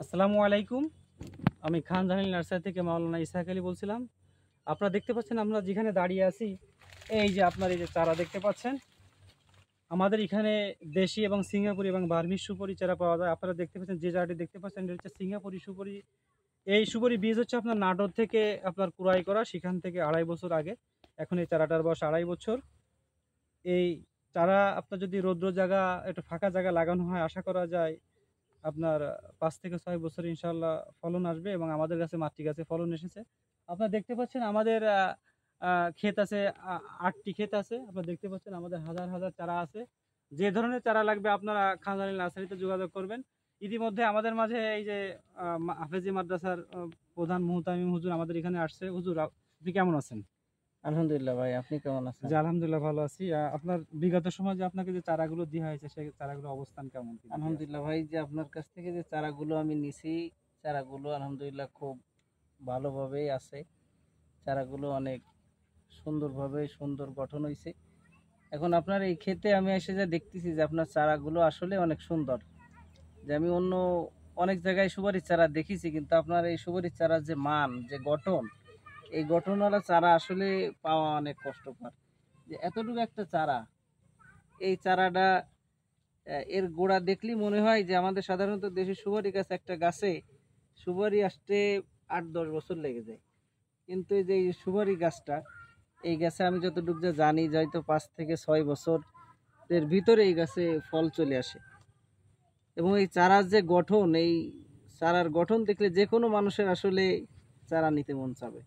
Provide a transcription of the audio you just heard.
আসসালামু আলাইকুম। আমি খান জাহানিল নার্সারি থেকে মাওলানা ইসহাক আলী বলছিলাম। আপনারা দেখতে পাচ্ছেন আমরা যেখানে দাঁড়িয়ে আছি, এই যে আপনার এই যে চারা দেখতে পাচ্ছেন, আমাদের এখানে দেশি এবং সিঙ্গাপুরি এবং বার্মিজ সুপারি চারা পাওয়া যায়। আপনারা দেখতে পাচ্ছেন যে চারাটি দেখতে পাচ্ছেন এটা হচ্ছে সিঙ্গাপুরি সুপারি। এই সুপারি বীজ হচ্ছে আপনার নাটোর থেকে আপনার কুড়াই করা, সেখান থেকে 2.5 বছর আগে। এখন এই চারাটার বয়স 2.5 বছর। এই চারা আপনার যদি রৌদ্র জায়গা, একটু ফাঁকা জায়গা লাগানো হয়, আশা করা যায় আপনার 5 থেকে 6 বছর ইনশাআল্লাহ ফলন আসবে এবং আমাদের কাছে মাতৃ গাছে ফলন এসেছে। আপনারা দেখতে পাচ্ছেন আমাদের ক্ষেত আছে, 8টি ক্ষেত আছে। আপনারা দেখতে পাচ্ছেন আমাদের হাজার হাজার চারা আছে। যে ধরনের চারা লাগবে আপনারা খান জাহানিল নার্সারিতে যোগাযোগ করবেন। ইতিমধ্যে আমাদের মাঝে এই যে হাফেজি মাদ্রাসার প্রধান মুহতামিম হুজুর আমাদের এখানে আসছে। হুজুর, আপনি কেমন আছেন? আলহামদুলিল্লাহ ভাই, আপনি কেমন আছেন? জি আলহামদুলিল্লাহ ভালো আছি। আপনার বিগত সময় যে আপনাকে যে চারাগুলো দেওয়া হয়েছে সেই চারাগুলোর অবস্থান কেমন? আলহামদুলিল্লাহ ভাই, যে আপনার কাছ থেকে যে চারাগুলো আমি নিছি, চারাগুলো আলহামদুলিল্লাহ খুব ভালোভাবেই আছে। চারাগুলো অনেক সুন্দর গঠন হয়েছে। এখন আপনার এই ক্ষেতে আমি এসে যা দেখতেছি যে আপনার চারাগুলো আসলে অনেক সুন্দর। যে আমি অন্য অনেক জায়গায় সুপারির চারা দেখেছি, কিন্তু আপনার এই সুপারির চারার যে মান, যে গঠন, এই গঠনওয়ালা চারা আসলে পাওয়া অনেক কষ্টকর। যে এতটুকু একটা চারা, এই চারাটা এর গোড়া দেখলেই মনে হয় যে আমাদের সাধারণত দেশে সুপারি গাছ, একটা গাছে সুপারি আসতে 8-10 বছর লেগে যায়। কিন্তু এই যে এই সুপারি গাছটা, এই গাছে আমি যতটুকু যা জানি যে হয়তো 5 থেকে 6 বছরের ভিতরে এই গাছে ফল চলে আসে। এবং এই চারার যে গঠন, এই চারার গঠন দেখলে যে কোনো মানুষের আসলে চারা নিতে মন চাবে।